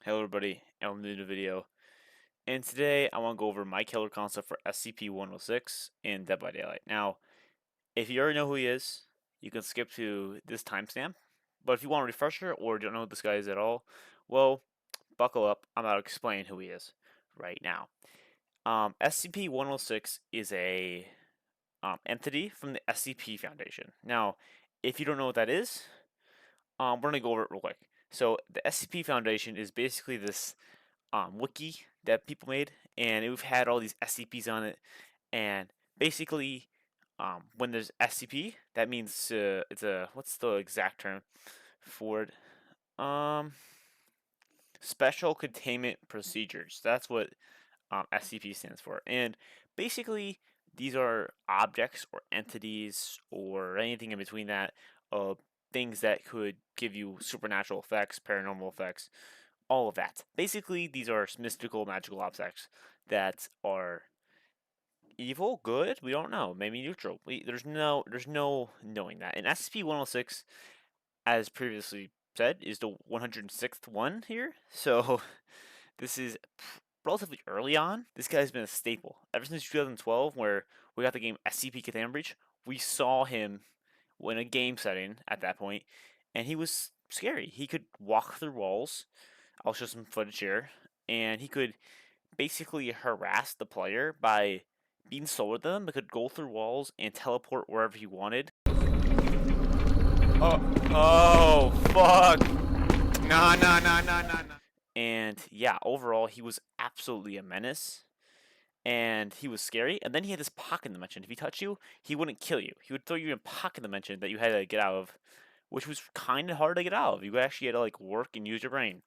Hello everybody, and welcome to the new video. And today I want to go over my killer concept for SCP-106 in Dead by Daylight. Now, if you already know who he is, you can skip to this timestamp. But if you want a refresher or don't know who this guy is at all, well, buckle up. I'm about to explain who he is right now. SCP-106 is a entity from the SCP Foundation. Now, if you don't know what that is, we're going to go over it real quick. So, the SCP Foundation is basically this wiki that people made, and we've had all these SCPs on it. And basically, when there's SCP, that means it's a what's the exact term for it? Um, Special Containment Procedures. That's what SCP stands for. And basically, these are objects or entities or anything in between that of things that could give you supernatural effects, paranormal effects, all of that. Basically, these are mystical, magical objects that are evil, good. We don't know. Maybe neutral. There's no knowing that. And SCP-106, as previously said, is the 106th one here. So this is relatively early on. This guy's been a staple ever since 2012, where we got the game SCP Containment Breach. We saw him in a game setting at that point, and he was scary. He could walk through walls. I'll show some footage here, and he could basically harass the player by being slower than them. He could go through walls and teleport wherever he wanted. Oh, fuck! Nah, nah, nah, nah, nah, nah. And yeah, overall, he was absolutely a menace. And he was scary. And then he had this pocket dimension. If he touched you, he wouldn't kill you. He would throw you in pocket dimension that you had to get out of, which was kind of hard to get out of. You actually had to like work and use your brain.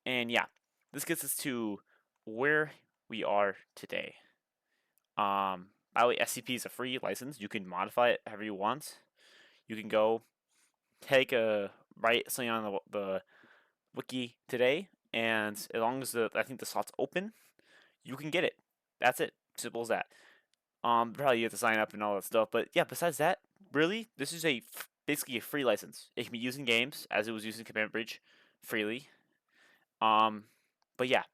And yeah, this gets us to where we are today. By the way, SCP is a free license. You can modify it however you want. You can go write something on the wiki today, and as long as I think the slot's open, you can get it. That's it. Simple as that. Probably you have to sign up and all that stuff, but yeah. Besides that, really, this is basically a free license. It can be used in games as it was used in Command Breach freely. Um, but yeah,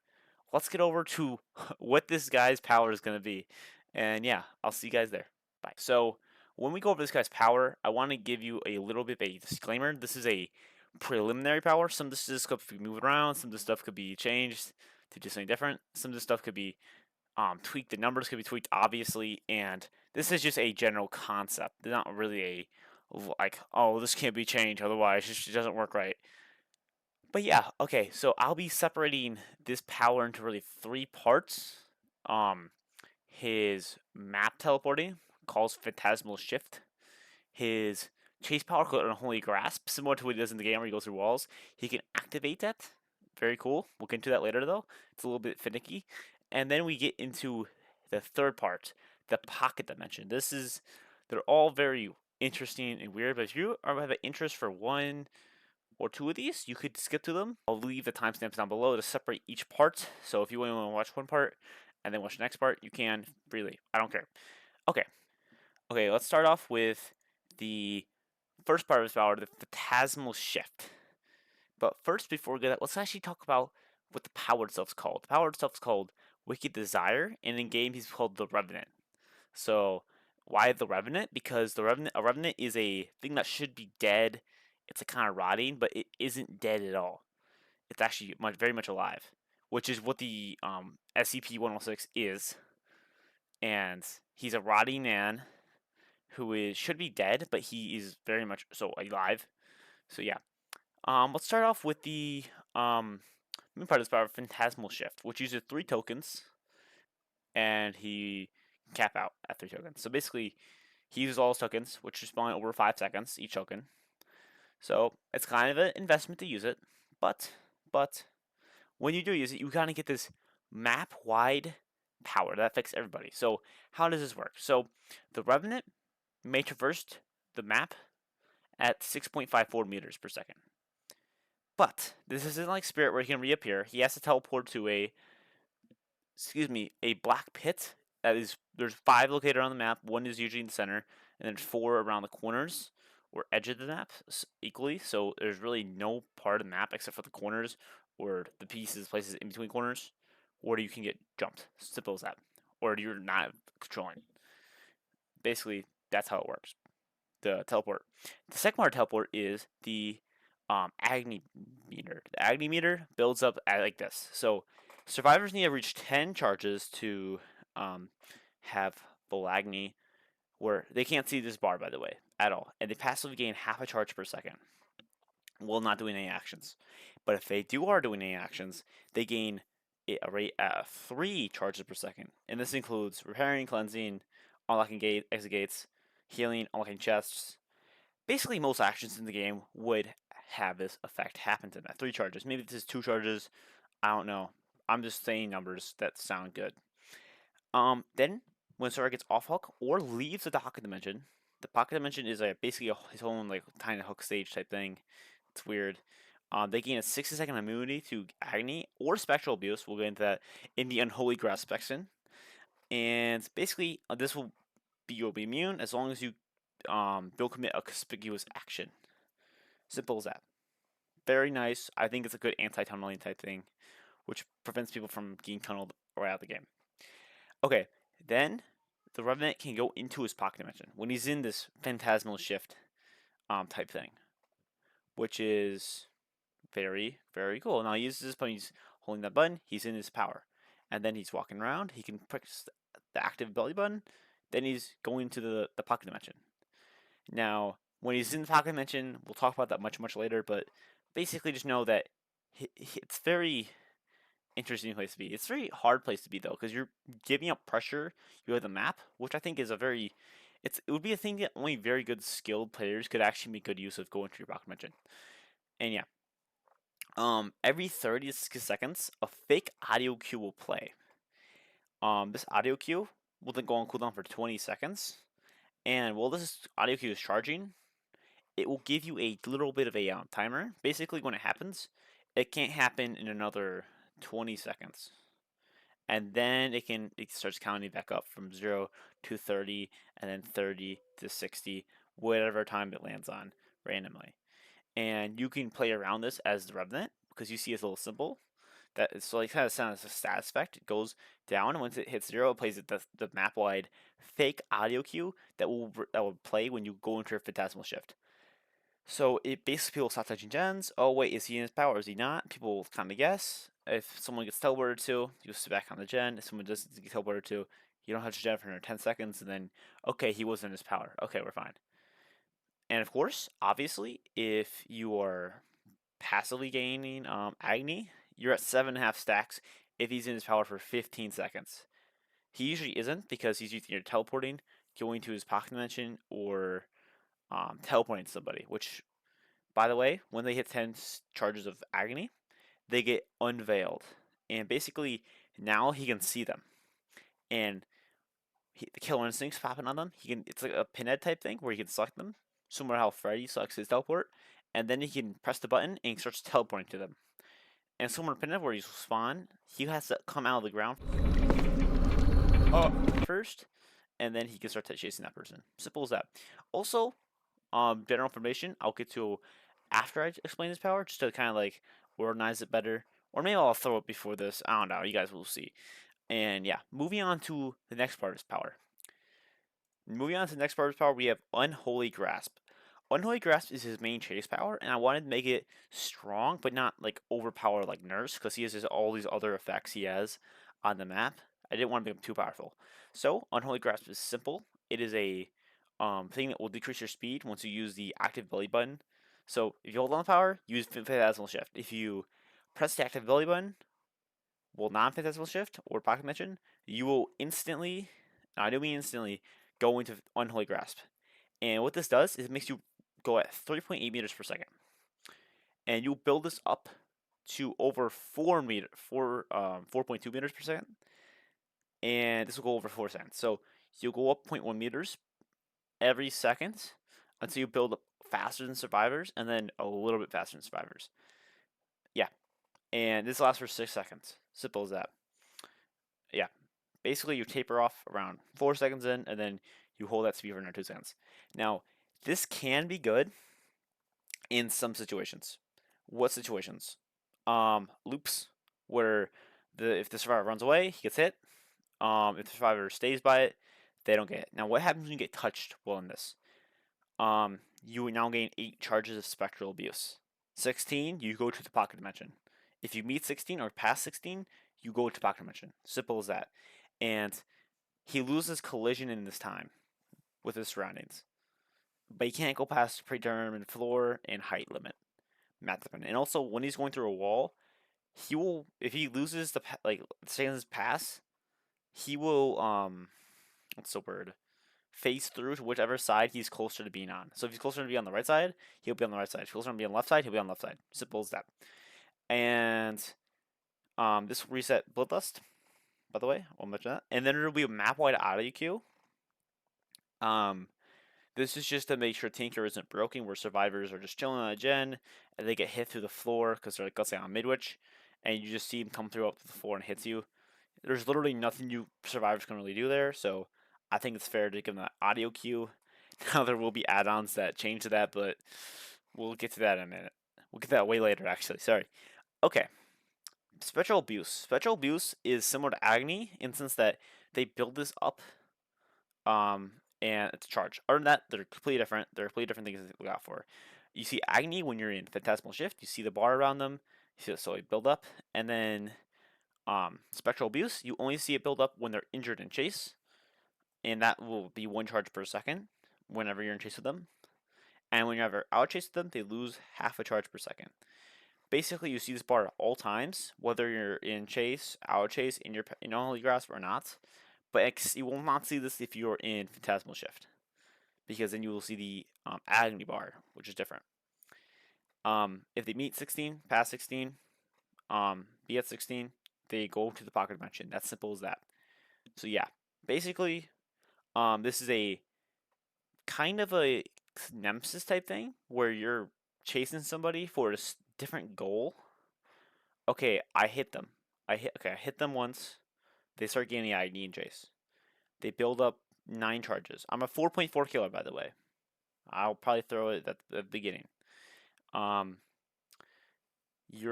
let's get over to what this guy's power is going to be. And yeah, I'll see you guys there. Bye. So, when we go over this guy's power, I want to give you a little bit of a disclaimer. This is a preliminary power. Some of this stuff could be moved around, some of this stuff could be changed to do something different. Some of this stuff could be tweaked. The numbers could be tweaked, obviously, and this is just a general concept. They're not really a like, oh, this can't be changed, otherwise it just doesn't work right. But yeah, okay, so I'll be separating this power into really three parts. Um, his map teleporting calls Phantasmal Shift. His chase power called Unholy Grasp, similar to what he does in the game where he goes through walls. He can activate that. Very cool. We'll get into that later though. It's a little bit finicky. And then we get into the third part, the pocket dimension. They're all very interesting and weird, but if you have an interest for one or two of these, you could skip to them. I'll leave the timestamps down below to separate each part. So if you only want to watch one part and then watch the next part, you can freely. I don't care. Okay. Okay, let's start off with the first part of his power, the Phantasmal Shift. But first, before we get that, let's actually talk about what the power itself is called. The power itself is called Wicked Desire, and in game he's called the Revenant. So why the Revenant? Because a Revenant is a thing that should be dead. It's kind of rotting, but it isn't dead at all. It's actually very much alive, which is what the SCP-106 is. And he's a rotting man who should be dead, but he is very much so alive. So yeah. Let's start off with the main part of this power, Phantasmal Shift, which uses 3 tokens, and he can cap out at 3 tokens. So basically, he uses all his tokens, which respawn over 5 seconds each token. So it's kind of an investment to use it, but when you do use it, you kind of get this map-wide power that affects everybody. So how does this work? So the Revenant may traverse the map at 6.54 meters per second. But this isn't like Spirit where he can reappear. He has to teleport to a black pit. There's 5 located on the map. 1 is usually in the center, and then 4 around the corners or edge of the map equally. So there's really no part of the map except for the corners or the places in between corners, or you can get jumped. Simple as that. Or you're not controlling. Basically, that's how it works. The teleport. The second part of teleport is the agony meter. The agony meter builds up at like this. So survivors need to reach 10 charges to have full agony, where they can't see this bar, by the way, at all. And they passively gain half a charge per second while not doing any actions. But if they are doing any actions, they gain a rate at 3 charges per second. And this includes repairing, cleansing, unlocking exit gates, healing, unlocking chests. Basically, most actions in the game would have this effect happen to them at 3 charges. Maybe this is 2 charges. I don't know. I'm just saying numbers that sound good. Then, when Sora gets off hook or leaves the pocket dimension, the pocket dimension is basically his own like tiny hook stage type thing. It's weird. They gain a 60-second immunity to agony or spectral abuse. We'll get into that in the Unholy Grasp section. And basically, this will be you'll be immune as long as you don't commit a conspicuous action. Simple as that. Very nice. I think it's a good anti-tunneling type thing, which prevents people from getting tunneled right out of the game. Okay, then the Revenant can go into his pocket dimension when he's in this Phantasmal shift type thing, which is very, very cool. Now he uses this button, he's holding that button, he's in his power. And then he's walking around, he can press the active belly button, then he's going to the pocket dimension. Now, when he's in the pocket dimension, we'll talk about that much later, but basically just know that it's very interesting place to be. It's a very hard place to be though, because you're giving up pressure. You have the map, which I think is it would be a thing that only very good skilled players could actually make good use of going to your pocket dimension. And yeah, every 30 seconds, a fake audio cue will play. This audio cue will then go on cooldown for 20 seconds. And while this audio cue is charging, it will give you a little bit of a timer. Basically, when it happens, it can't happen in another 20 seconds. And then it starts counting back up from 0 to 30, and then 30 to 60, whatever time it lands on randomly. And you can play around this as the Revenant, because you see this little symbol that is like kind of sounds as a status effect. It goes down, and once it hits 0, it plays the map wide fake audio cue that will play when you go into your Phantasmal shift. So it basically people stop touching gens. Oh wait, is he in his power? Is he not? People will kind of guess. If someone gets teleported to, you sit back on the gen. If someone doesn't get teleported to, you don't touch the gen for another 10 seconds, and then okay, he was in his power. Okay, we're fine. And of course, obviously, if you are passively gaining agony, you're at 7.5 stacks if he's in his power for 15 seconds. He usually isn't because he's either teleporting, going to his pocket dimension, or teleporting to somebody, which, by the way, when they hit 10 charges of agony, they get unveiled. And basically, now he can see them. And the killer instinct's popping on them. It's like a pinhead type thing where he can select them, similar to how Freddy selects his teleport. And then he can press the button and he starts teleporting to them. And similar to pinhead where you spawn, he has to come out of the ground first, and then he can start chasing that person. Simple as that. Also, general information I'll get to after I explain his power, just to kind of like organize it better. Or maybe I'll throw it before this. I don't know. You guys will see. And yeah, moving on to the next part of his power. Moving on to the next part of his power, we have Unholy Grasp. Unholy Grasp is his main chase power, and I wanted to make it strong, but not like overpower like Nurse, because he has all these other effects he has on the map. I didn't want to make him too powerful. So, Unholy Grasp is simple. It is a thing that will decrease your speed once you use the active belly button. So, if you hold on the power, use Phantasmal Shift. If you press the active belly button, well, non-Phantasmal Shift or Pocket Dimension, you will instantly, I do mean instantly, go into Unholy Grasp. And what this does is it makes you go at 3.8 meters per second. And you'll build this up to over 4.2 meters per second. And this will go over 4 seconds. So you'll go up 0.1 meters every second until you build up faster than survivors, and then a little bit faster than survivors. Yeah. And this lasts for 6 seconds. Simple as that. Yeah. Basically, you taper off around 4 seconds in, and then you hold that speed for another 2 seconds. Now, this can be good in some situations. What situations? loops where if the survivor runs away, he gets hit. If the survivor stays by it, they don't get it. Now, what happens when you get touched while in this? You now gain 8 charges of spectral abuse. 16, you go to the pocket dimension. If you meet 16 or pass 16, you go to pocket dimension. Simple as that. And he loses collision in this time with his surroundings, but he can't go past the predetermined floor and height limit. Math dependent. And also, when he's going through a wall, he will, if he loses the seconds pass, he will what's the word? Face through to whichever side he's closer to being on. So if he's closer to be on the right side, he'll be on the right side. If he's closer to be on the left side, he'll be on the left side. Simple as that. And this will reset Bloodlust, by the way. I'll mention that. And then there will be a map-wide audio queue. This is just to make sure Tinker isn't broken, where survivors are just chilling on a gen, and they get hit through the floor because they're, like, let's say, on Midwich, and you just see them come through up to the floor and hits you. There's literally nothing you survivors can really do there, so I think it's fair to give them that audio cue. Now there will be add-ons that change to that, but we'll get to that in a minute. We'll get to that way later, actually. Sorry. Okay. Spectral abuse. Spectral abuse is similar to agony in the sense that they build this up, and it's a charge. Other than that, they're completely different. They're completely different things to look out for. You see agony when you're in Phantasmal Shift. You see the bar around them. You see it slowly build up, and then spectral abuse, you only see it build up when they're injured in chase, and that will be 1 charge per second whenever you're in chase with them. And when you're ever out chase with them, they lose half a charge per second. Basically, you see this bar at all times, whether you're in chase, out chase, in your Unholy grasp or not. But you will not see this if you're in Phantasmal Shift, because then you will see the agony bar, which is different. If they meet 16, pass 16, be at 16, they go to the pocket dimension. That's simple as that. So yeah, basically, this is a kind of a nemesis type thing where you're chasing somebody for a different goal. Okay, I hit them. I hit them once. They start gaining ID and chase. They build up 9 charges. I'm a 4.4 killer, by the way. I'll probably throw it at the beginning. You're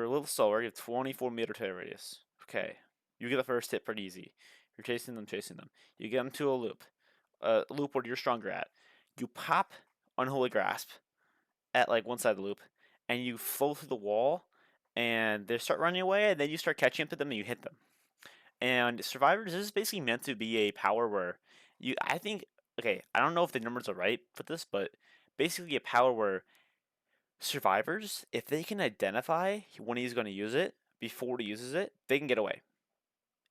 a little slower. You have 24 meter turret radius. Okay. You get the first hit pretty easy. You're chasing them. You get them to a loop. A loop where you're stronger at. You pop Unholy Grasp at like one side of the loop, and you flow through the wall, and they start running away, and then you start catching up to them, and you hit them. And Survivors, this is basically meant to be a power where I think, okay, I don't know if the numbers are right for this, but basically a power where Survivors, if they can identify when he's going to use it before he uses it, they can get away,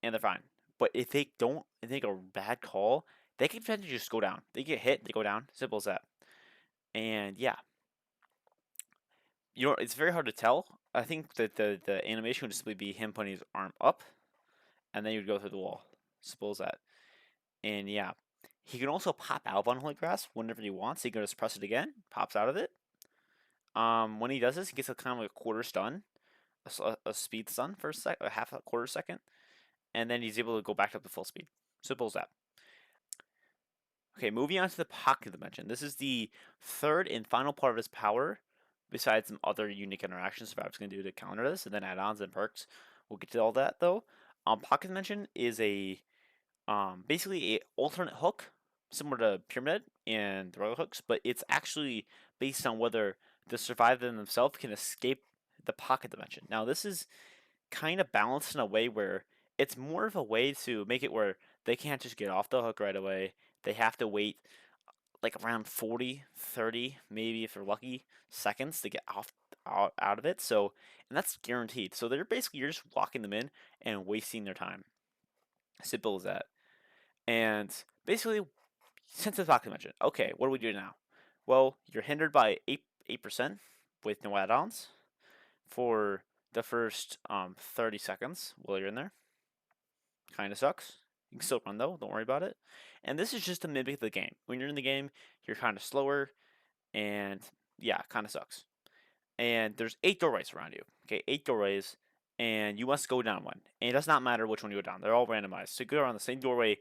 and they're fine. But if they don't, and they make a bad call, they can potentially just go down. They get hit, they go down. Simple as that. And yeah, it's very hard to tell. I think that the animation would simply be him putting his arm up, and then he would go through the wall. Simple as that. And yeah, he can also pop out of Unholy Grasp whenever he wants. He can just press it again, pops out of it. When he does this, he gets a kind of like a quarter stun, a speed stun for a half a quarter second, and then he's able to go back up to full speed. Simple as that. Okay, moving on to the pocket dimension. This is the third and final part of his power, besides some other unique interactions survivors can do to counter this, and then add-ons and perks. We'll get to all that though. Pocket dimension is a basically a alternate hook, similar to Pyramid and the Royal Hooks, but it's actually based on whether the survivor themselves can escape the pocket dimension. Now, this is kind of balanced in a way where it's more of a way to make it where they can't just get off the hook right away. They have to wait like around 40, 30, maybe if they're lucky, seconds to get out of it. So, and that's guaranteed. So you're just locking them in and wasting their time. Simple as that. And basically, since the pocket dimension, okay, what do we do now? Well, you're hindered by 8% with no add-ons for the first 30 seconds while you're in there. Kind of sucks. You can still run though, don't worry about it. And this is just to mimic the game. When you're in the game, you're kind of slower, and yeah, kind of sucks. And there's 8 doorways around you. Okay, 8 doorways, and you must go down one. And it does not matter which one you go down. They're all randomized. So you go around the same doorway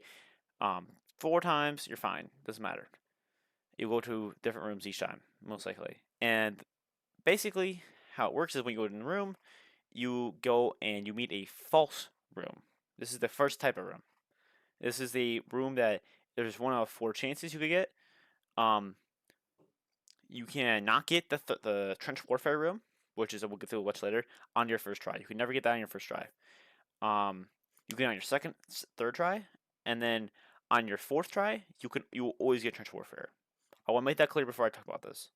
4 times, you're fine. Doesn't matter. You go to different rooms each time, most likely. And basically, how it works is when you go in the room, you go and you meet a false room. This is the first type of room. This is the room that there's one of 4 chances you could get. You can not get the trench warfare room, which is we'll get to much later, on your first try. You can never get that on your first try. You get on your second, third try, and then on your fourth try, you will always get trench warfare. I want to make that clear before I talk about this.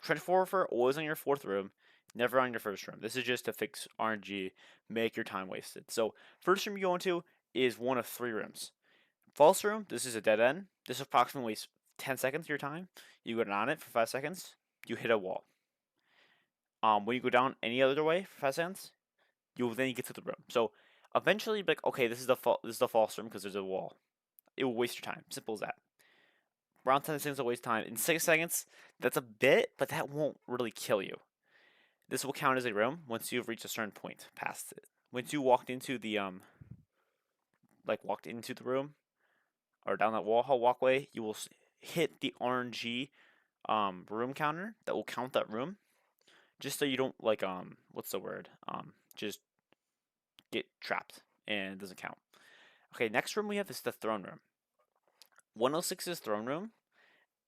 Trench warfare always on your fourth room, never on your first room. This is just to fix RNG, make your time wasted. So first room you go into is one of 3 rooms. False room, this is a dead end. This approximately wastes 10 seconds of your time. You go on it for 5 seconds, you hit a wall. When you go down any other way for 5 seconds, you get to the room. So eventually, you'll be like, okay, this is the false room because there's a wall. It will waste your time. Simple as that. Around 10 seconds will waste time. In 6 seconds, that's a bit, but that won't really kill you. This will count as a room once you've reached a certain point past it. Once you walked into the room or down that wall hall walkway, you will hit the RNG room counter that will count that room, just so you don't just get trapped and it doesn't count. Okay, next room we have is the throne room. 106's throne room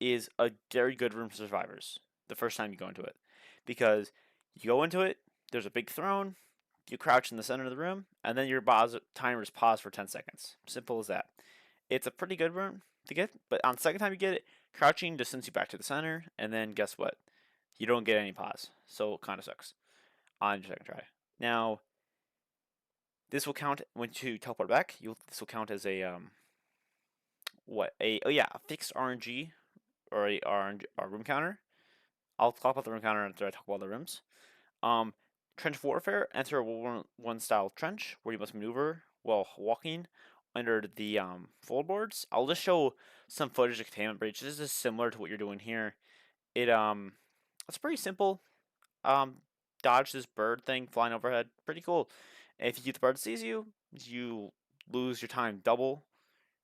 is a very good room for survivors the first time you go into it, because you go into it, there's a big throne, you crouch in the center of the room, and then your timer is paused for 10 seconds. Simple as that. It's a pretty good room to get, but on the second time you get it, crouching just sends you back to the center, and then guess what? You don't get any pause, so it kind of sucks on your second try. Now, this will count when you teleport back. This will count as a fixed RNG or a room counter. I'll talk about the room counter after I talk about the rooms. Trench warfare. Enter a World War 1 style trench where you must maneuver while walking under the floorboards. I'll just show some footage of containment breach. This is similar to what you're doing here. It's pretty simple. Dodge this bird thing flying overhead. Pretty cool. If the bird sees you, you lose your time double.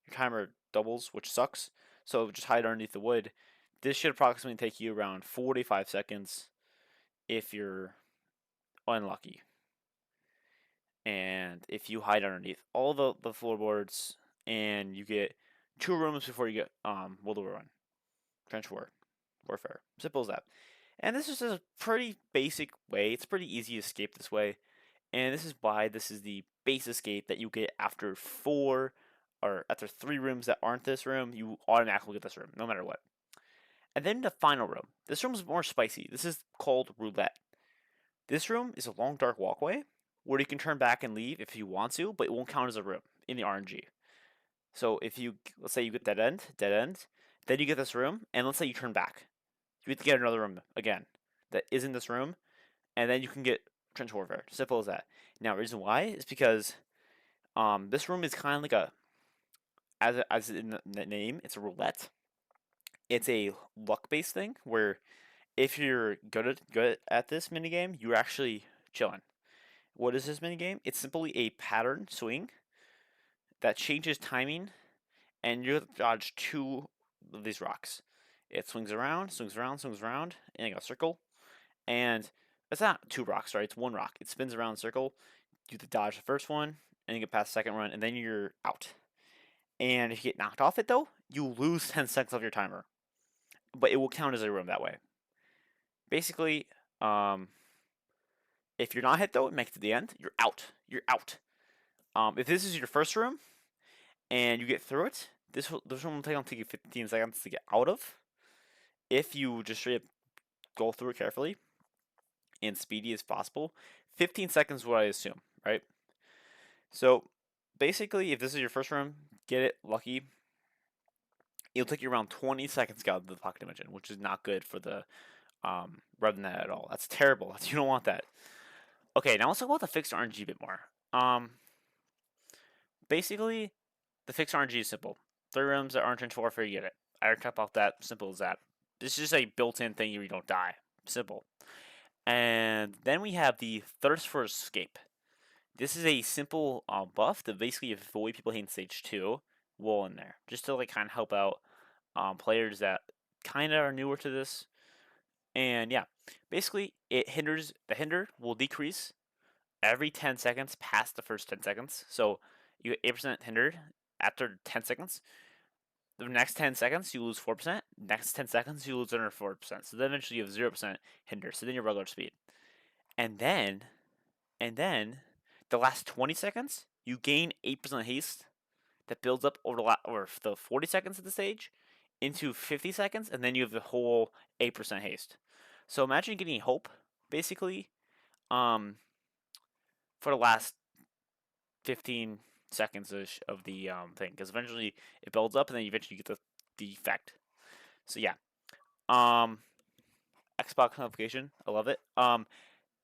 Your timer doubles, which sucks. So just hide underneath the wood. This should approximately take you around 45 seconds if you're unlucky. And if you hide underneath all the floorboards, and you get 2 rooms before you get World War 1. Trench warfare. Simple as that. And this is just a pretty basic way. It's pretty easy to escape this way. And this is why this is the base escape that you get after 3 rooms that aren't this room. You automatically get this room, no matter what. And then the final room. This room is more spicy. This is called roulette. This room is a long dark walkway where you can turn back and leave if you want to, but it won't count as a room in the RNG. So if let's say you get dead end, then you get this room, and let's say you turn back. You have to get another room again that isn't this room, and then you can get trench warfare. Simple as that. Now, the reason why is because this room is kind of like as in the name, it's a roulette. It's a luck-based thing where if you're good at this minigame, you're actually chilling. What is this minigame? It's simply a pattern swing that changes timing, and you have to dodge 2 of these rocks. It swings around, in like a circle, and it's not 2 rocks, right? It's 1 rock. It spins around in a circle. You have to dodge the first one, and you get past the second one, and then you're out. And if you get knocked off it, though, you lose 10 seconds of your timer. But it will count as a room that way. Basically, if you're not hit, though, and make it to the end, you're out. You're out. If this is your first room, and you get through it, this room will take you 15 seconds to get out of. If you just straight up go through it carefully and speedy as possible, 15 seconds is what I assume, right? So basically, if this is your first room, get it lucky. It'll take you around 20 seconds to get out of the pocket dimension, which is not good for the Revenant at all. That's terrible. You don't want that. Okay, now let's talk about the fixed RNG a bit more. Basically, the fixed RNG is simple. 3 rooms that aren't trench warfare, you get it. I already talked about that. Simple as that. This is just a built-in thing where you don't die. Simple. And then we have the Thirst for Escape. This is a simple buff to basically avoid people hitting stage 2 while in there, just to kind of help out players that kind of are newer to this. And yeah, basically the hinder will decrease every 10 seconds past the first 10 seconds. So you get 8% hindered after 10 seconds. The next 10 seconds, you lose 4%. Next 10 seconds, you lose another 4%. So then eventually you have 0% hinder. So then you're regular speed. And then, the last 20 seconds, you gain 8% haste that builds up over the 40 seconds of the stage into 50 seconds, and then you have the whole 8% haste. So imagine getting hope, basically, for the last 15 seconds of the thing, because eventually it builds up, and then eventually you get the effect. So yeah, Xbox notification, I love it.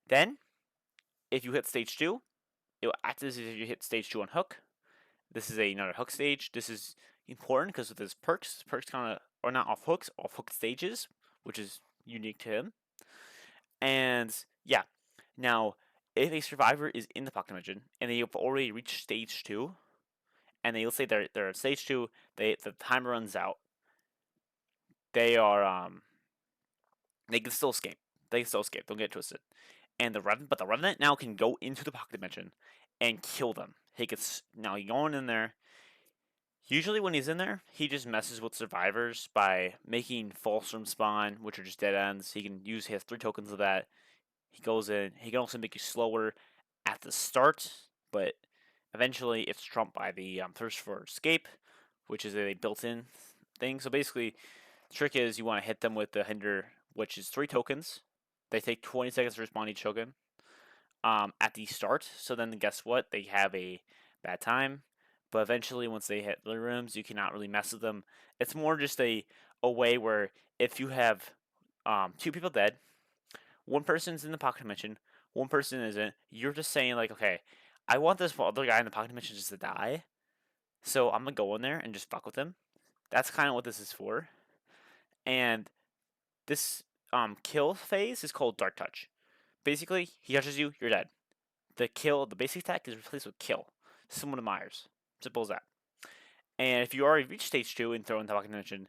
Then if you hit stage 2, it will act as if you hit stage 2 on hook. This is another hook stage. This is important because with his perks kind of are not off hooks, off hook stages, which is unique to him. And yeah, now if a survivor is in the pocket dimension and they've already reached stage 2, and let's say they're at stage 2, the timer runs out. They are they can still escape. They can still escape. Don't get twisted. And the Revenant now can go into the pocket dimension and kill them. Now he's going in there. Usually when he's in there, he just messes with survivors by making false room spawn, which are just dead ends. He has 3 tokens of that. He goes in. He can also make you slower at the start, but eventually it's trumped by the thirst for escape, which is a built-in thing. So basically, the trick is you want to hit them with the hinder, which is 3 tokens. They take 20 seconds to respawn each token at the start. So then guess what? They have a bad time. But eventually, once they hit the rooms, you cannot really mess with them. It's more just a way where if you have 2 people dead, one person's in the pocket dimension, one person isn't, you're just saying like, okay, I want this other guy in the pocket dimension just to die, so I'm gonna go in there and just fuck with him. That's kind of what this is for. And this kill phase is called Dark Touch. Basically, he touches you, you're dead. The basic attack is replaced with kill, similar to Myers. Simple as that. And if you already reach stage 2 and throw in the pocket dimension,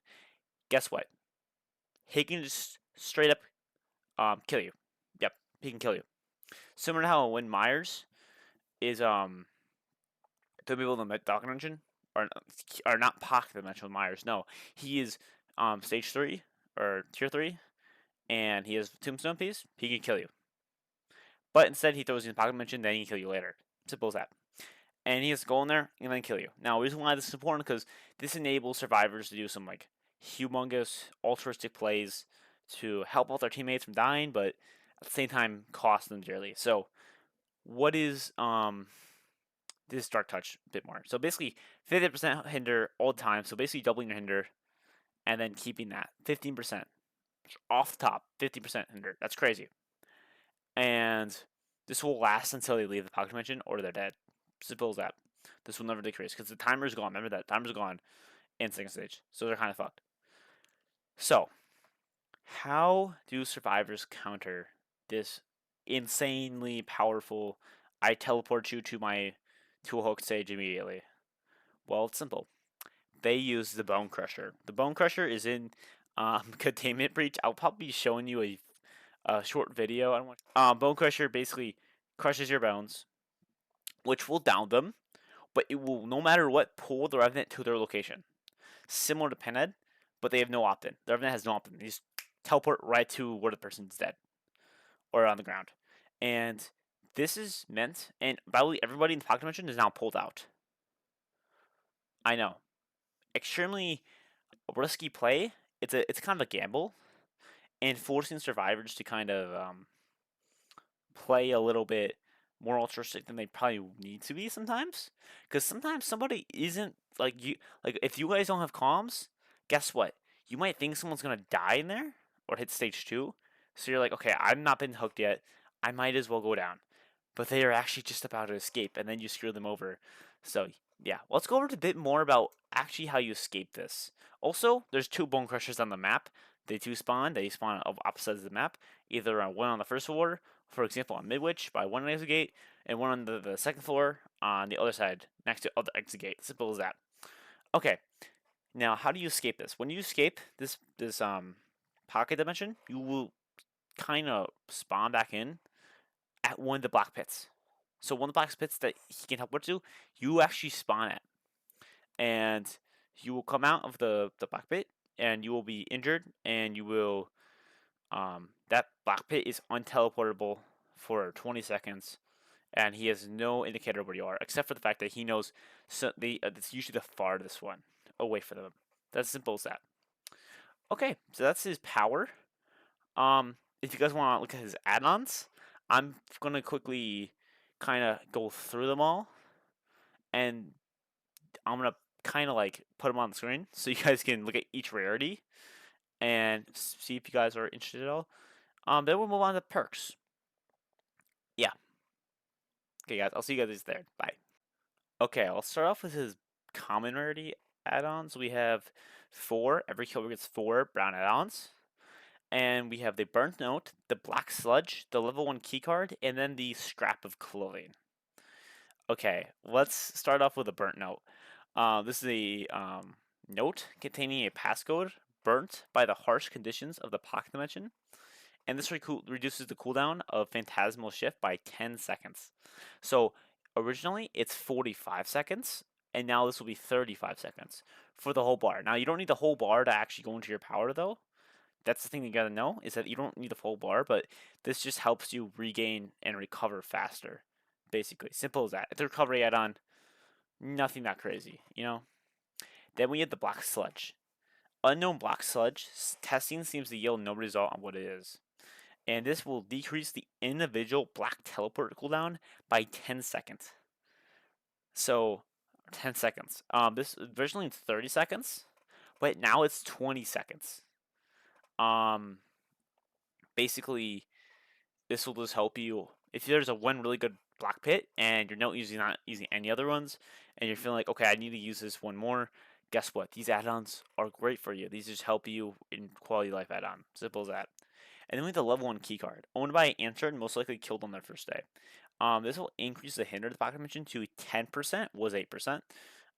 guess what? He can just straight up kill you. Yep, he can kill you. Similar to how when Myers is the people in the pocket dimension are not pocket dimension with Myers. No, he is stage 3 or tier 3, and he has tombstone piece. He can kill you. But instead, he throws you in the pocket dimension, then he can kill you later. Simple as that. And he has to go in there and then kill you. Now, the reason why this is important because this enables survivors to do some like humongous altruistic plays to help out their teammates from dying, but at the same time cost them dearly. So, what is this Dark Touch a bit more? So basically, 50% hinder all the time. So basically, doubling your hinder, and then keeping that 15% off the top. 50% hinder. That's crazy. And this will last until they leave the pocket dimension or they're dead. Simple as that. This will never decrease because the timer's gone. Remember that timer's gone in second stage, so they're kind of fucked. So, how do survivors counter this insanely powerful? I teleport you to a hook stage immediately. Well, it's simple. They use the Bone Crusher. The Bone Crusher is in Containment Breach. I'll probably be showing you a short video. I don't want. Bone Crusher basically crushes your bones, which will down them, but it will, no matter what, pull the Revenant to their location. Similar to Pinhead, but they have no opt-in. The Revenant has no opt-in. They just teleport right to where the person's dead or on the ground. And this is meant, and by the way, everybody in the pocket dimension is now pulled out. I know. Extremely risky play. It's kind of a gamble, and forcing survivors to kind of play a little bit more altruistic than they probably need to be sometimes. Because sometimes somebody isn't like you. Like if you guys don't have comms, guess what? You might think someone's gonna die in there or hit stage 2. So you're like, okay, I've not been hooked yet. I might as well go down. But they are actually just about to escape, and then you screw them over. So yeah, let's go over a bit more about actually how you escape this. Also, there's 2 bone crushers on the map. They spawn. They spawn on opposite sides of the map. Either one on the first floor, for example, on Midwich by one exit gate, and one on the second floor on the other side next to other exit gate. Simple as that. Okay, now how do you escape this? When you escape this pocket dimension, you will kind of spawn back in at one of the black pits. So one of the black pits that he can teleport to, you actually spawn at, and you will come out of the black pit, and you will be injured, and you will that black pit is unteleportable for 20 seconds, and he has no indicator where you are, except for the fact that he knows it's usually the farthest one away from them. That's as simple as that. Okay, so that's his power. If you guys want to look at his add-ons, I'm gonna quickly kind of go through them all, and I'm gonna kind of like put them on the screen so you guys can look at each rarity and see if you guys are interested at all. Then we'll move on to perks. Yeah. Okay, guys. I'll see you guys there. Bye. Okay, I'll start off with his common rarity add-ons. We have 4. Every killer gets 4 brown add-ons. And we have the burnt note, the black sludge, the level 1 keycard, and then the scrap of clothing. Okay, let's start off with a burnt note. This is a note containing a passcode burnt by the harsh conditions of the pocket dimension, and this reduces the cooldown of Phantasmal Shift by 10 seconds. So originally it's 45 seconds, and now this will be 35 seconds for the whole bar. Now you don't need the whole bar to actually go into your power though. That's the thing you gotta know, is that you don't need the full bar, but this just helps you regain and recover faster. Basically, simple as that. It's a recovery add-on, nothing that crazy, you know? Then we have the black sludge. Unknown black sludge, testing seems to yield no result on what it is. And this will decrease the individual black teleport cooldown by 10 seconds. So, 10 seconds. This originally 30 seconds, but now it's 20 seconds. Basically, this will just help you if there's a one really good black pit and you're not using any other ones, and you're feeling like, okay, I need to use this one more. Guess what? These add-ons are great for you. These just help you in quality life add-on. Simple as that. And then we have the level 1 keycard, owned by an intern, most likely killed on their first day. This will increase the hinder of the pocket dimension to 10%, was 8%.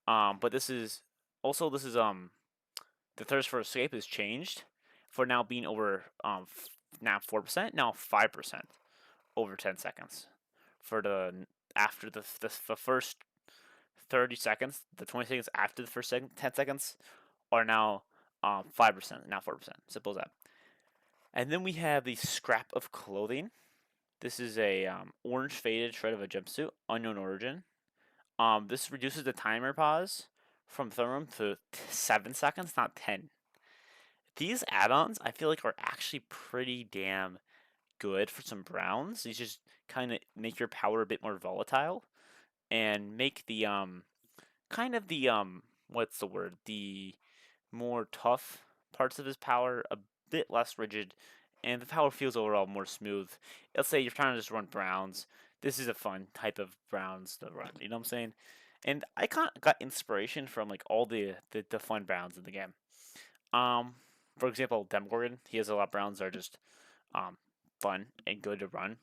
But this is the thirst for escape is changed for now being over now 4%, now 5% over 10 seconds. For the after the first 30 seconds, the 20 seconds after the first 10 seconds are now 5%, now 4%. Simple as that. And then we have the scrap of clothing. This is a orange faded shred of a jumpsuit, unknown origin. This reduces the timer pause from thermum to 7 seconds, not 10. These add-ons, I feel like, are actually pretty damn good for some browns. These just kind of make your power a bit more volatile and make the kind of the what's the word? The more tough parts of his power a bit less rigid, and the power feels overall more smooth. Let's say you're trying to just run browns. This is a fun type of browns to run. You know what I'm saying? And I got inspiration from like all the fun browns in the game. For example, Demogorgon, he has a lot of browns that are just fun and good to run.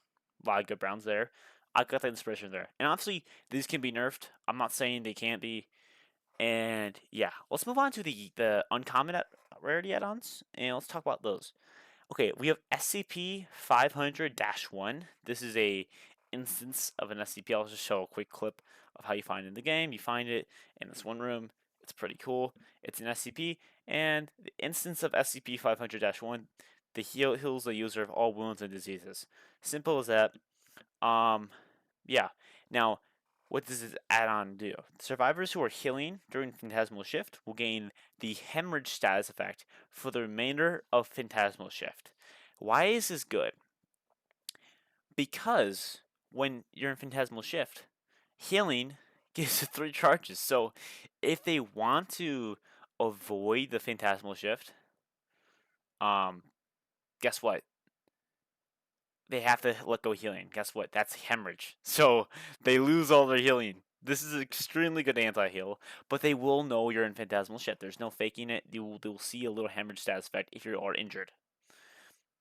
A lot of good browns there. I got the inspiration there. And obviously, these can be nerfed. I'm not saying they can't be. And yeah, let's move on to the uncommon rarity add-ons, and let's talk about those. Okay, we have SCP-500-1. This is a instance of an SCP. I'll just show a quick clip of how you find it in the game. You find it in this one room. It's pretty cool. It's an SCP, and the instance of SCP-500-1, the heals the user of all wounds and diseases. Simple as that. Yeah. Now, what does this add-on do? Survivors who are healing during Phantasmal Shift will gain the hemorrhage status effect for the remainder of Phantasmal Shift. Why is this good? Because when you're in Phantasmal Shift, healing gives 3 charges. So if they want to avoid the Phantasmal Shift, guess what? They have to let go healing. Guess what? That's hemorrhage. So they lose all their healing. This is an extremely good anti-heal, but they will know you're in Phantasmal Shift. There's no faking it. They will see a little hemorrhage status effect if you are injured.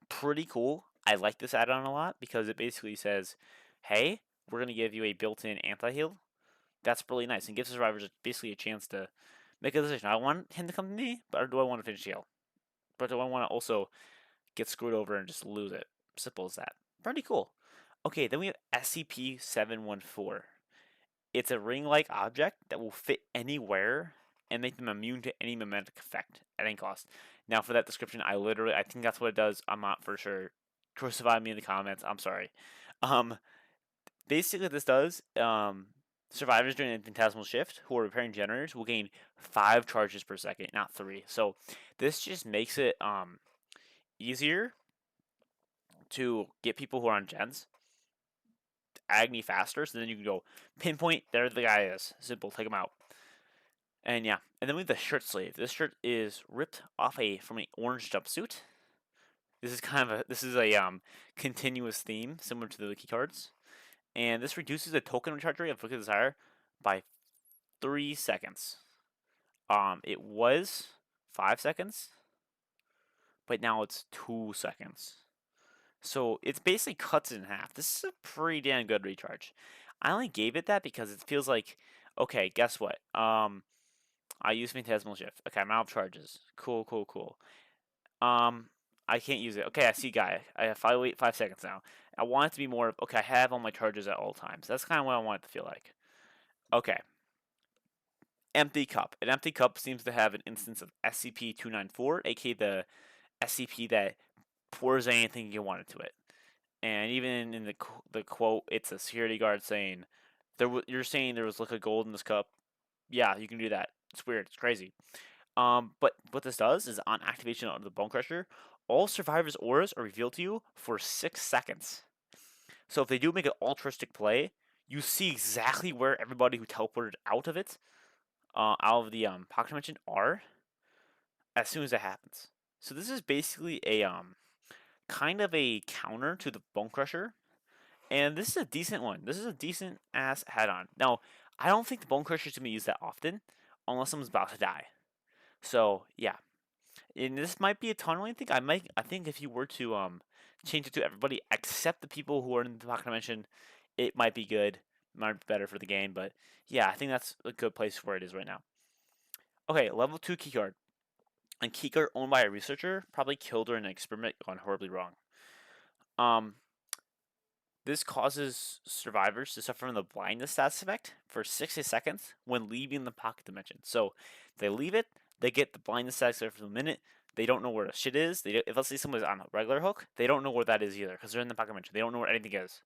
Pretty cool. I like this add-on a lot because it basically says, hey, we're going to give you a built-in anti-heal. That's really nice and gives survivors basically a chance to make a decision. I want him to come to me, or do I want to finish heal? But do I want to also get screwed over and just lose it? Simple as that. Pretty cool. Okay, then we have SCP-714. It's a ring-like object that will fit anywhere and make them immune to any mimetic effect at any cost. Now, for that description, I think that's what it does. I'm not for sure. Crucify me in the comments. I'm sorry. Um, Basically, what this does, survivors during a Phantasmal shift who are repairing generators will gain 5 charges per second, not 3. So this just makes it easier to get people who are on gens agony faster. So then you can go pinpoint, there the guy is. Simple, take him out. And yeah, and then we have the shirt sleeve. This shirt is ripped off from an orange jumpsuit. This is a continuous theme similar to the key cards, and this reduces the token recharge rate of Book of Desire by 3 seconds. It was 5 seconds, but now it's 2 seconds. So it's basically cuts it in half. This is a pretty damn good recharge. I only gave it that because it feels like, okay, guess what? I use Phantasmal Shift. Okay, I'm out of charges. Cool, cool, cool. I can't use it. Okay, I see guy. I have wait 5 seconds now. I want it to be more of, okay, I have all my charges at all times. That's kind of what I want it to feel like. Okay. Empty cup. An empty cup seems to have an instance of SCP-294, aka the SCP that pours anything you want into it. And even in the quote, it's a security guard saying, "You're saying there was liquid gold in this cup? Yeah, you can do that. It's weird. It's crazy." But what this does is on activation of the Bone Crusher, all survivors' auras are revealed to you for 6 seconds. So if they do make an altruistic play, you see exactly where everybody who teleported out of it, out of the pocket dimension, are as soon as it happens. So this is basically a kind of a counter to the Bone Crusher, and this is a decent one. This is a decent ass add-on. Now, I don't think the Bone Crusher is gonna be used that often, unless someone's about to die. So yeah, and this might be a tunneling thing. I think if you were to change it to everybody except the people who are in the pocket dimension, it might be good, might be better for the game. But yeah, I think that's a good place where it is right now. Okay, level 2 keycard. A keycard owned by a researcher probably killed her in an experiment gone horribly wrong. Um, This causes survivors to suffer from the blindness status effect for 60 seconds when leaving the pocket dimension. So they leave it, they get the blindness status effect for a minute. They don't know where the shit is. If let's say someone's on a regular hook, they don't know where that is either because they're in the pocket dimension. They don't know where anything is.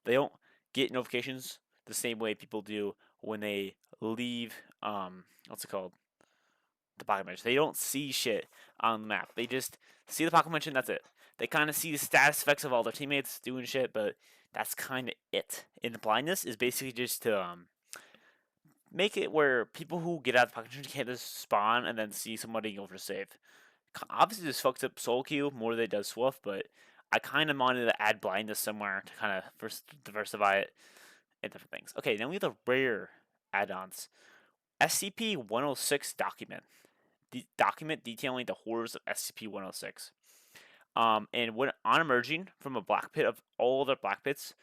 They don't get notifications the same way people do when they leave. What's it called? The pocket dimension. They don't see shit on the map. They just see the pocket dimension. That's it. They kind of see the status effects of all their teammates doing shit, but that's kind of it. And the blindness is basically just to make it where people who get out of the pocket dimension can't just spawn and then see somebody go for save. Obviously, this fucks up Soul Q more than it does Swoof, but I kind of wanted to add blindness somewhere to kind of diversify it and different things. Okay, then we have the rare add-ons. SCP-106 document. Document detailing the horrors of SCP-106. And when on emerging from a black pit, of all the black pits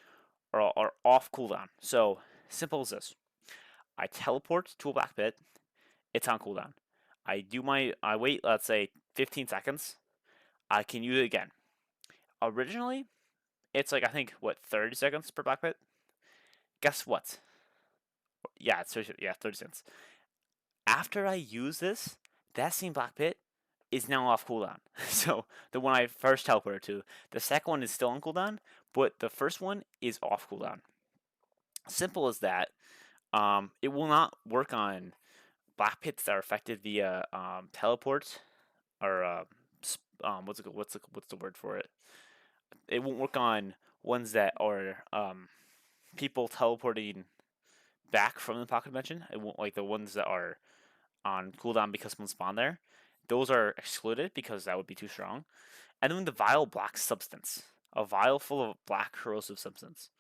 are off cooldown. So simple as this: I teleport to a black pit, it's on cooldown. I wait, let's say 15 seconds. I can use it again. Originally, it's like I think what 30 seconds per black pit. Guess what? Yeah, it's 30 seconds. After I use this, that same black pit is now off cooldown. So the one I first teleported to, the second one is still on cooldown, but the first one is off cooldown. Simple as that. It will not work on black pits that are affected via teleport or what's the word for it? It won't work on ones that are people teleporting back from the pocket dimension. It won't, like the ones that are on cooldown because someone spawned there. Those are excluded because that would be too strong. And then the vile black substance, a vial full of black corrosive substance.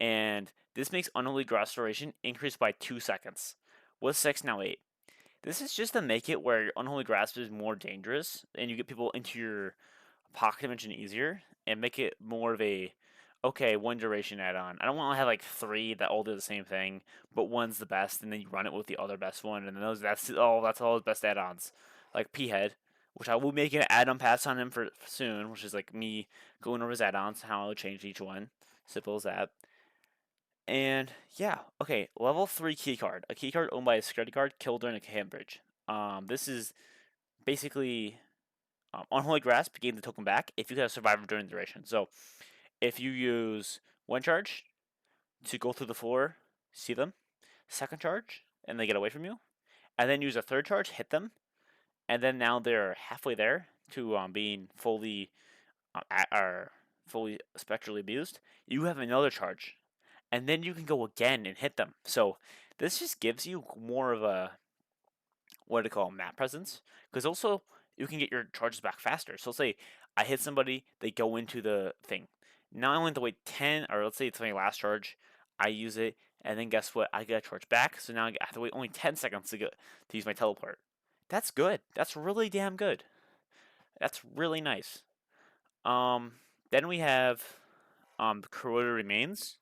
And this makes Unholy Restoration increase by 2 seconds. With 6, now 8. This is just to make it where Unholy Grasp is more dangerous and you get people into your pocket dimension easier and make it more of a, okay, one duration add-on. I don't want to have like 3 that all do the same thing, but one's the best and then you run it with the other best one and then that's all the best add-ons. Like P-Head, which I will make an add-on pass on him for soon, which is like me going over his add-ons, how I would change each one. Simple as that. And yeah, okay, level 3 keycard. A keycard owned by a security guard killed during a camp bridge. This is basically Unholy Grasp, gain the token back if you get a survivor during the duration. So if you use one charge to go through the floor, see them, second charge, and they get away from you, and then use a third charge, hit them, and then now they're halfway there to being fully spectrally abused. You have another charge, and then you can go again and hit them. So this just gives you more of a what do they call map presence, because also you can get your charges back faster. So let's say I hit somebody, they go into the thing. Now I only have to wait 10, or let's say it's my last charge, I use it, and then guess what? I get a charge back, so now I have to wait only 10 seconds to use my teleport. That's good. That's really damn good. That's really nice. Um, then we have corroded remains,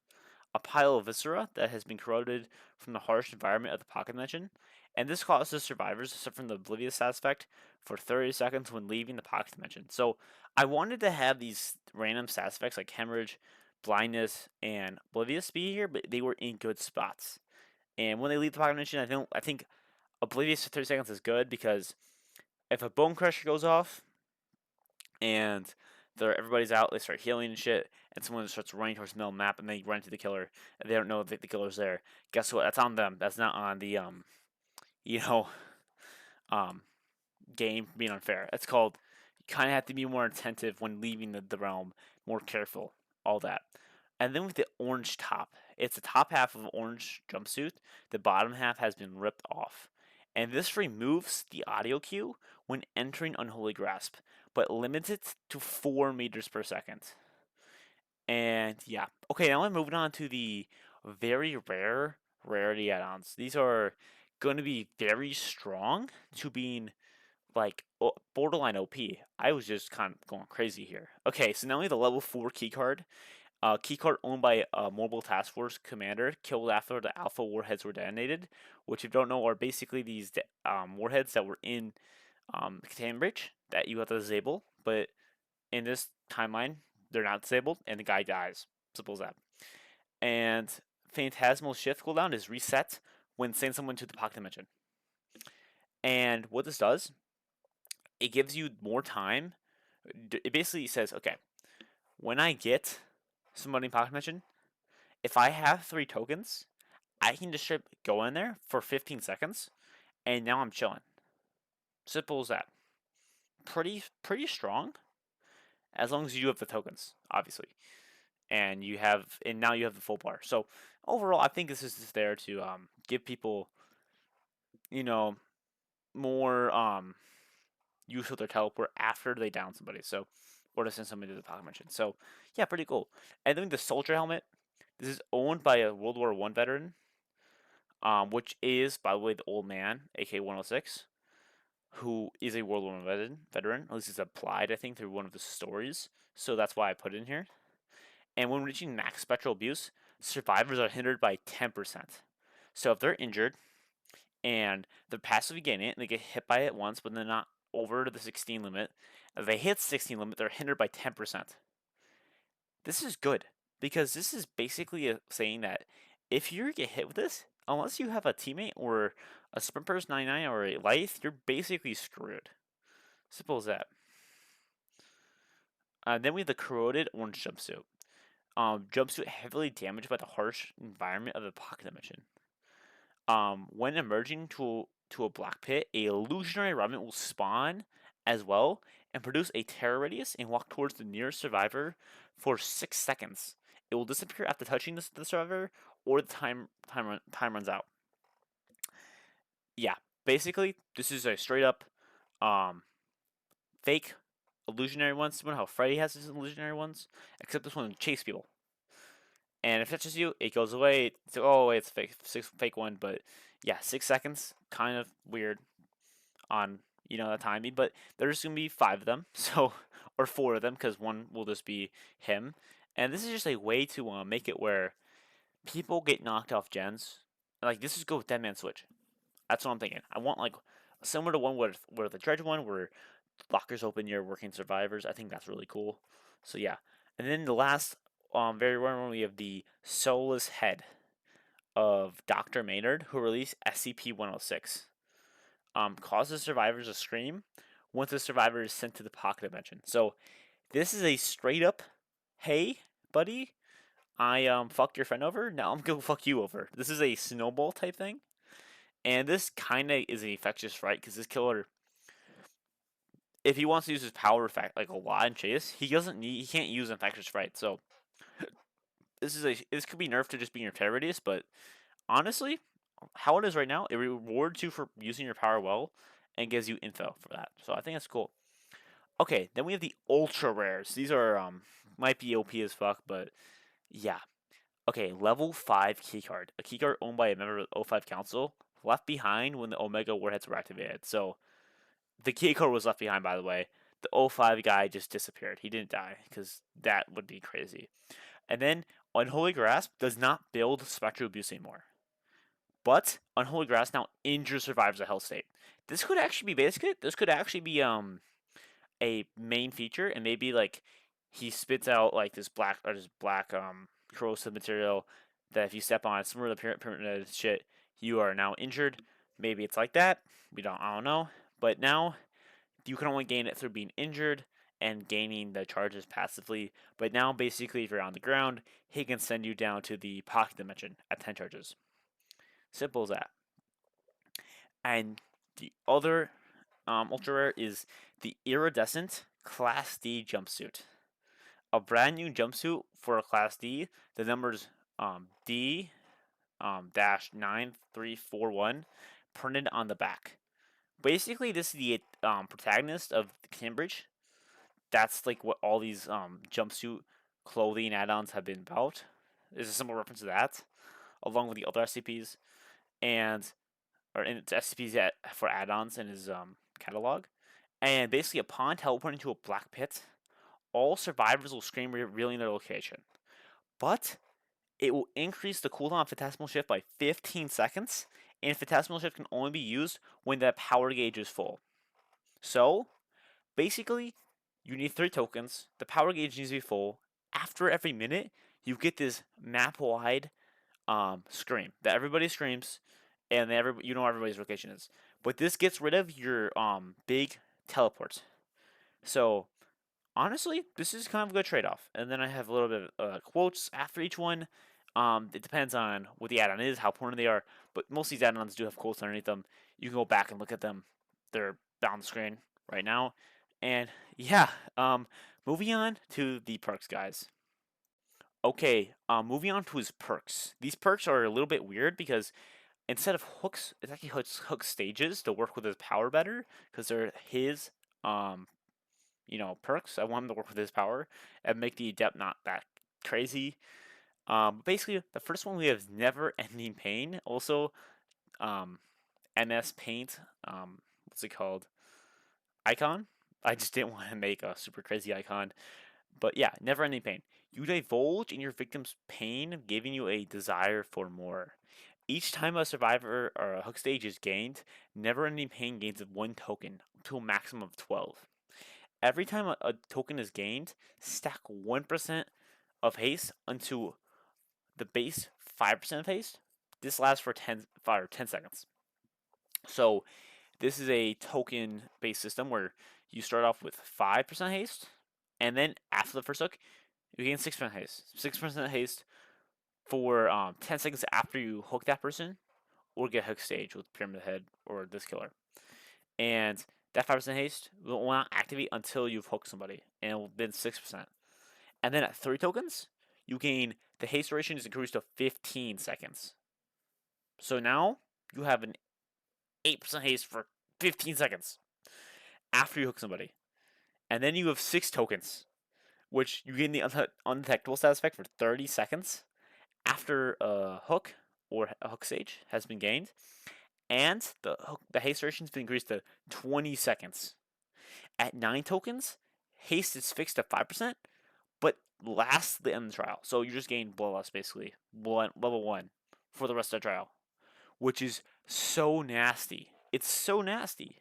a pile of viscera that has been corroded from the harsh environment of the pocket dimension, and this causes survivors to suffer from the oblivious side effect for 30 seconds when leaving the pocket dimension. So I wanted to have these random side effects like hemorrhage, blindness, and oblivious be here, but they were in good spots. And when they leave the pocket dimension, I think oblivious for 30 seconds is good because if a bone crusher goes off and everybody's out, they start healing and shit, and someone starts running towards the middle map, and they run into the killer, and they don't know that the killer's there. Guess what? That's on them. That's not on the you know, um, game being unfair. It's called you kind of have to be more attentive when leaving the realm, more careful, all that. And then with the orange top, it's the top half of an orange jumpsuit. The bottom half has been ripped off. And this removes the audio cue when entering Unholy Grasp, but limits it to 4 meters per second. And yeah, okay, now I'm moving on to the very rare rarity add-ons. These are going to be very strong to being like borderline OP. I was just kind of going crazy here. Okay, so now we have the level 4 keycard. Keycard owned by a mobile task force commander killed after the alpha warheads were detonated, which if you don't know are basically these warheads that were in the containment breach that you have to disable, but in this timeline they're not disabled and the guy dies. Simple as that. And Phantasmal shift cooldown is reset when sending someone to the pocket dimension. And what this does, it gives you more time. It basically says, okay, when I get somebody in pocket dimension, if I have 3 tokens, I can just go in there for 15 seconds, and now I'm chilling. Simple as that. Pretty strong, as long as you have the tokens, obviously, and now you have the full bar. So overall, I think this is just there to give people, you know, more use of their teleport after they down somebody. So or to send somebody to the pocket dimension. So yeah, pretty cool. And then the soldier helmet. This is owned by a World War I veteran, which is, by the way, the old man, aka 106, who is a World War I veteran. At least it's applied, I think, through one of the stories. So that's why I put it in here. And when reaching max spectral abuse, survivors are hindered by 10%. So if they're injured and they're passively getting it and they get hit by it once, but they're not over the 16 limit, if they hit 16 limit, they're hindered by 10%. This is good because this is basically saying that if you get hit with this, unless you have a teammate or a sprint person 99 or a life, you're basically screwed. Simple as that. Then we have the corroded orange jumpsuit. Jumpsuit heavily damaged by the harsh environment of the pocket dimension. When emerging to a black pit, a illusionary Revenant will spawn as well and produce a terror radius and walk towards the nearest survivor for 6 seconds. It will disappear after touching the survivor or the time runs out. Yeah, basically, this is a straight up fake illusionary one, similar to how Freddy has his illusionary ones, except this one chase people. And if it touches you, it goes away. It's like, oh, wait, it's a fake one. But yeah, 6 seconds, kind of weird on the timing. But there's gonna be 5 of them, so or 4 of them, because one will just be him. And this is just a way to make it where people get knocked off gens. Like this is go with Dead Man Switch. That's what I'm thinking. I want like similar to one where the Dredge one where lockers open, you're working survivors. I think that's really cool. So yeah, and then the last very rare we have the soulless head of Dr. Maynard, who released SCP-106. Causes survivors to scream once the survivor is sent to the pocket dimension. So this is a straight up, hey, buddy, I fucked your friend over. Now I'm gonna fuck you over. This is a snowball type thing, and this kind of is an infectious fright because this killer, if he wants to use his power effect like a lot and chase, he can't use infectious fright. So this could be nerfed to just being your terror radius, but honestly, how it is right now, it rewards you for using your power well and gives you info for that. So I think that's cool. Okay, then we have the ultra rares. These are might be OP as fuck, but yeah. Okay, level 5 keycard. A keycard owned by a member of the O5 Council, left behind when the Omega warheads were activated. So the keycard was left behind, by the way. The O5 guy just disappeared. He didn't die, because that would be crazy. And then Unholy Grasp does not build Spectral Abuse anymore. But Unholy Grasp now injures survivors of Hell State. This could actually be basic. This could actually be a main feature, and maybe like he spits out like this black corrosive material that if you step on some of the permanent shit, you are now injured. Maybe it's like that. I don't know. But now you can only gain it through being injured and gaining the charges passively. But now basically if you're on the ground, he can send you down to the pocket dimension at 10 charges. Simple as that. And the other ultra rare is the iridescent Class D jumpsuit. A brand new jumpsuit for a Class D. The numbers D dash 9341 printed on the back. Basically, this is the protagonist of Cambridge. That's like what all these jumpsuit clothing add-ons have been about. There's a simple reference to that, along with the other SCPs and or in SCPs for add-ons in his catalog. And basically, upon teleporting to a black pit, all survivors will scream revealing their location. But it will increase the cooldown of Phantasmal Shift by 15 seconds, and Phantasmal Shift can only be used when the power gauge is full. So, basically, you need 3 tokens, the power gauge needs to be full. After every minute, you get this map-wide scream that everybody screams, and you know everybody's location is. But this gets rid of your big teleports. So honestly, this is kind of a good trade-off. And then I have a little bit of quotes after each one. It depends on what the add-on is, how important they are, but most of these add-ons do have quotes underneath them. You can go back and look at them. They're on the screen right now. And yeah, moving on to the perks, guys. Okay, moving on to his perks. These perks are a little bit weird because instead of hooks, it's actually hook stages to work with his power better because they're his perks. I want him to work with his power and make the adept not that crazy. Basically, the first one we have is Never Ending Pain. Also, MS Paint. What's it called? Icon. I just didn't want to make a super crazy icon. But yeah, Never Ending Pain. You divulge in your victim's pain, giving you a desire for more. Each time a survivor or a hook stage is gained, Never Ending Pain gains 1 token, up to a maximum of 12. Every time a token is gained, stack 1% of haste onto the base 5% of haste. This lasts for 10 seconds. So this is a token-based system where you start off with 5% haste, and then after the first hook, you gain 6% haste. 6% haste for 10 seconds after you hook that person, or get hook stage with Pyramid Head or this killer. And that 5% haste will not activate until you've hooked somebody, and it will then 6%. And then at 3 tokens, you gain the haste duration is increased to 15 seconds. So now you have an 8% haste for 15 seconds after you hook somebody. And then you have 6 tokens, which you gain the undetectable status effect for 30 seconds after a hook or a hook stage has been gained. And the haste duration has been increased to 20 seconds. At 9 tokens, haste is fixed to 5%, but lasts the end of the trial. So you just gain bloodlust, basically, level 1 for the rest of the trial, which is so nasty. It's so nasty.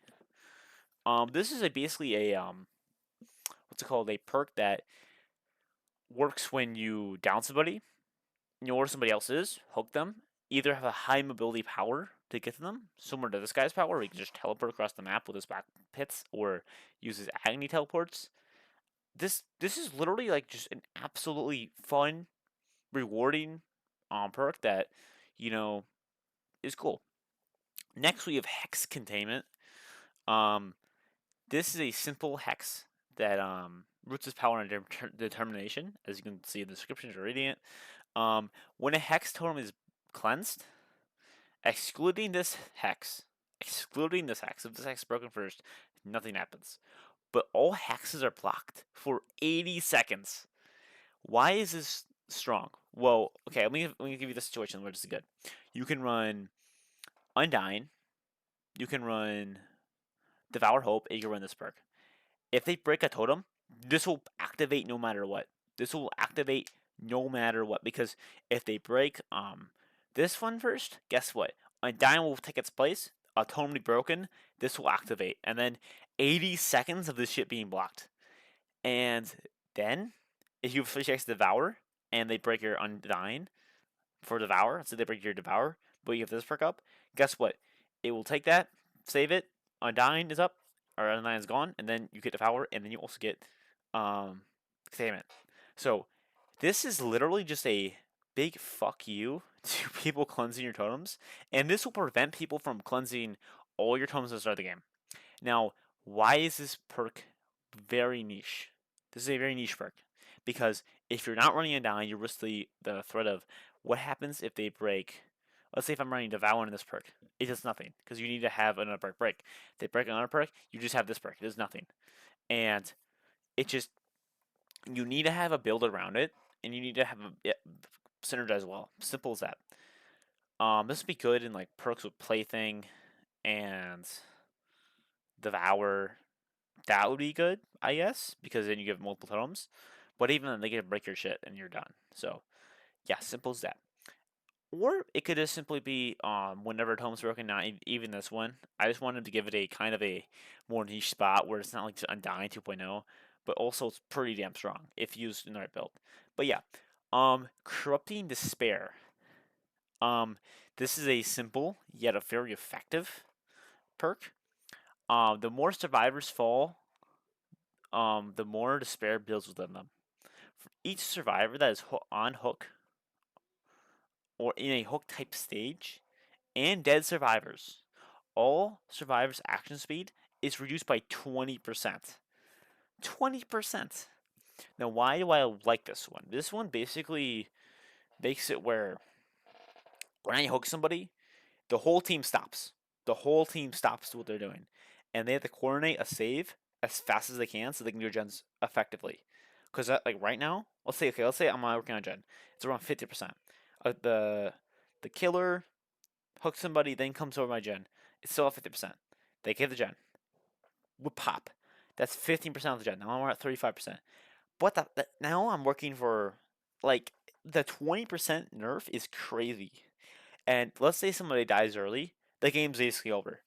This is basically a what's it called? A perk that works when you down somebody, you know where somebody else is, hook them, either have a high mobility power to get to them, similar to this guy's power, where he can just teleport across the map with his back pits, or uses agony teleports. This is literally like just an absolutely fun, rewarding perk that, you know, is cool. Next we have Hex Containment. Um, this is a simple hex that roots its power on determination, as you can see in the description you're reading it. When a hex totem is cleansed, excluding this hex, if this hex is broken first, nothing happens. But all hexes are blocked for 80 seconds. Why is this strong? Well, okay, let me give you the situation where this is good. You can run Undying, you can run Devour Hope, and you can run this perk. If they break a totem, this will activate no matter what. This will activate no matter what, because if they break this one first, guess what? Undying will take its place. A totem will be broken. This will activate, and then 80 seconds of this shit being blocked. And then, if you switch X to Devour and they break your Undying for Devour, so they break your Devour, but you have this perk up, guess what? It will take that, save it, Undying is up, or Undying is gone, and then you get Devour, and then you also get Containment. So, this is literally just a big fuck you to people cleansing your totems, and this will prevent people from cleansing all your totems at the start of the game. Now, why is this perk very niche? This is a very niche perk, because if you're not running Undying, you risk the threat of what happens if they break. Let's say if I'm running Devour in this perk, it does nothing, because you need to have another perk break. If they break another perk, you just have this perk. It does nothing. And it just, you need to have a build around it, and you need to have a synergize well. Simple as that. This would be good in like perks with Plaything and Devour. That would be good, I guess, because then you give multiple totems. But even then, they can break your shit and you're done. So, yeah, simple as that. Or it could just simply be whenever a totem's broken, not even this one. I just wanted to give it a kind of a more niche spot where it's not like just Undying 2.0, but also it's pretty damn strong if used in the right build. But yeah, Corrupting Despair. Um, this is a simple yet a very effective perk. The more survivors fall, the more despair builds within them. For each survivor that is on hook or in a hook type stage, and dead survivors, all survivors' action speed is reduced by 20%. 20%. Now, why do I like this one? This one basically makes it where when I hook somebody, the whole team stops. The whole team stops what they're doing, and they have to coordinate a save as fast as they can so they can do gens effectively. Because like right now, let's say I'm working on a gen. It's around 50%. The killer hooks somebody, then comes over my gen. It's still at 50%. They get the gen. Would pop. That's 15% of the gen. Now I'm at 35%. But now I'm working for like the 20% nerf is crazy. And let's say somebody dies early, the game's basically over,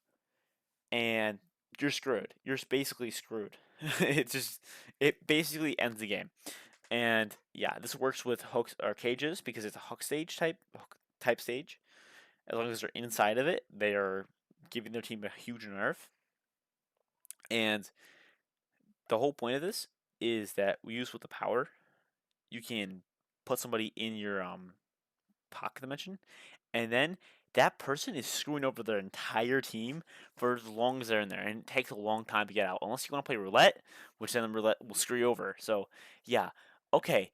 and you're screwed. You're basically screwed. It basically ends the game. And yeah, this works with hooks or cages because it's a hook stage type stage. As long as they're inside of it, they are giving their team a huge nerf. And the whole point of this is that we use with the power, you can put somebody in your pocket dimension, and then that person is screwing over their entire team for as long as they're in there, and it takes a long time to get out. Unless you want to play roulette, which then roulette will screw you over. So yeah, okay.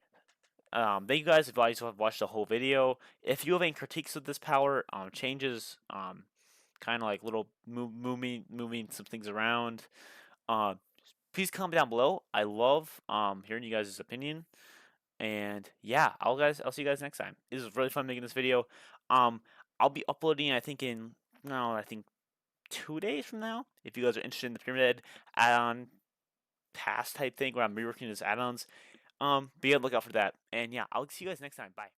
Thank you guys if you have watched the whole video. If you have any critiques of this power, changes, kind of like little moving some things around, uh, please comment down below. I love hearing you guys' opinion. And yeah, I'll see you guys next time. This was really fun making this video. Um, I'll be uploading I think in no, I think 2 days from now. If you guys are interested in the Pyramid add-on pass type thing where I'm reworking this add-ons, be on the lookout for that. And yeah, I'll see you guys next time. Bye.